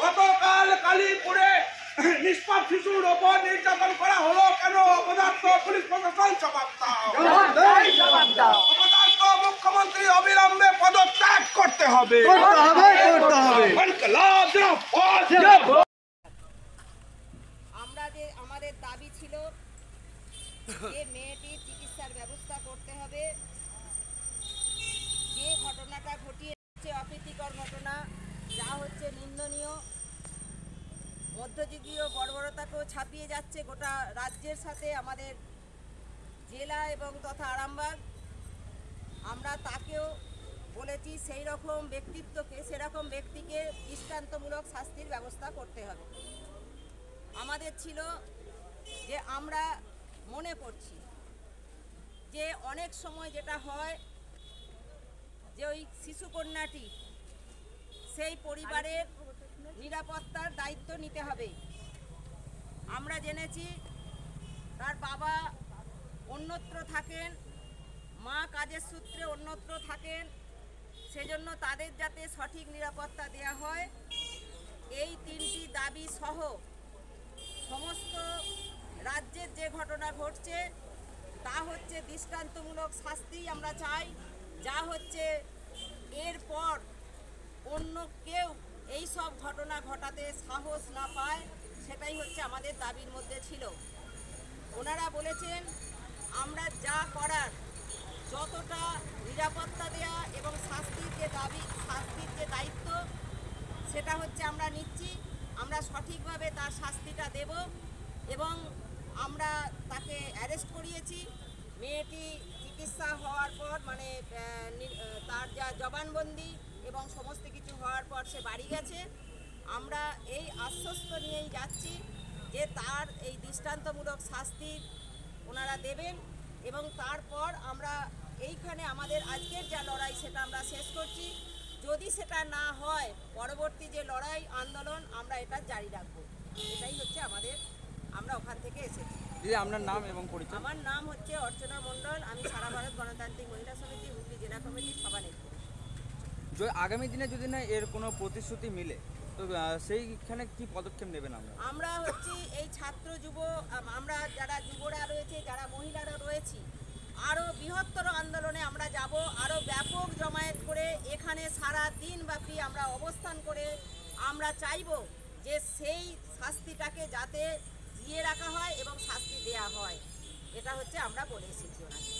গতকাল কালীপুরে নিষ্পাপ শিশুর ওপর নির্যাতন করা হলো কেন? অপদার্থ পুলিশ প্রশাসন জবাব দাও। অপদার্থ মুখ্যমন্ত্রী অবিলম্বে পদত্যাগ করতে হবে। আমাদের দাবি ছিল যে মেয়েটির চিকিৎসার ব্যবস্থা করতে হবে। যে ঘটনাটা ঘটিয়েছে অপ্রীতিকর ঘটনা, যা হচ্ছে নিন্দনীয়, মধ্যযুগীয় বর্বরতাকেও ছাপিয়ে যাচ্ছে গোটা রাজ্যের সাথে আমাদের জেলা এবং তথা আরামবাগ। আমরা তাকেও বলেছি সেই রকম ব্যক্তিত্বকে, সেরকম ব্যক্তিকে দৃষ্টান্তমূলক শাস্তির ব্যবস্থা করতে হবে। আমাদের ছিল যে আমরা মনে করছি যে অনেক সময় যেটা হয় যে ওই শিশুকন্যাটি সেই পরিবারের নিরাপত্তার দায়িত্ব নিতে হবে। আমরা জেনেছি তার বাবা অন্যত্র থাকেন, মা কাজের সূত্রে অন্যত্র থাকেন, সেজন্য তাদের যাতে সঠিক নিরাপত্তা দেওয়া হয়, এই তিনটি দাবি সহ সমস্ত রাজ্যের যে ঘটনা ঘটছে তা হচ্ছে দৃষ্টান্তমূলক শাস্তি আমরা চাই। যা হচ্ছে এরপর অন্য কেউ এই সব ঘটনা ঘটাতে সাহস না পায়, সেটাই হচ্ছে আমাদের দাবির মধ্যে ছিল। ওনারা বলেছেন আমরা যা করার, যতটা নিরাপত্তা দেয়া এবং শাস্তির যে দাবি, শাস্তির যে দায়িত্ব, সেটা হচ্ছে আমরা নিচ্ছি। আমরা সঠিকভাবে তার শাস্তিটা দেব এবং আমরা তাকে অ্যারেস্ট করিয়েছি। মেয়েটি চিকিৎসা হওয়ার পর, মানে তার যা জবানবন্দি এবং সমস্ত কিছু হওয়ার পর সে বাড়ি গেছে। আমরা এই আশ্বস্ত নিয়েই যাচ্ছি যে তার এই দৃষ্টান্তমূলক শাস্তি ওনারা দেবেন এবং তারপর আমরা এইখানে আমাদের আজকের যা লড়াই সেটা আমরা শেষ করছি। যদি সেটা না হয়, পরবর্তী যে লড়াই আন্দোলন আমরা এটা জারি রাখবো। এটাই হচ্ছে আমাদের, আমরা ওখান থেকে এসেছি। আপনার নাম এবং পরিচয়? আমার নাম হচ্ছে অর্চনা মণ্ডল। আমি সারা ভারত গণতান্ত্রিক মহিলা সমিতি হুগলি জেলা কমিটির সভানেত্রী। আগামী দিনে যদি না এর কোনো প্রতিশ্রুতি মিলে, তো সেইখানে কি পদক্ষেপ নেবেন? আমরা হচ্ছে এই ছাত্র যুব, আমরা যারা যুবরা রয়েছে, যারা মহিলারা রয়েছি, আরও বৃহত্তর আন্দোলনে আমরা যাব। আরও ব্যাপক জমায়েত করে এখানে সারা দিন ব্যাপী আমরা অবস্থান করে আমরা চাইব যে সেই শাস্তিটাকে যাতে জিয়ে রাখা হয় এবং শাস্তি দেয়া হয়। এটা হচ্ছে আমরা বলে এসেছি ওনাকে।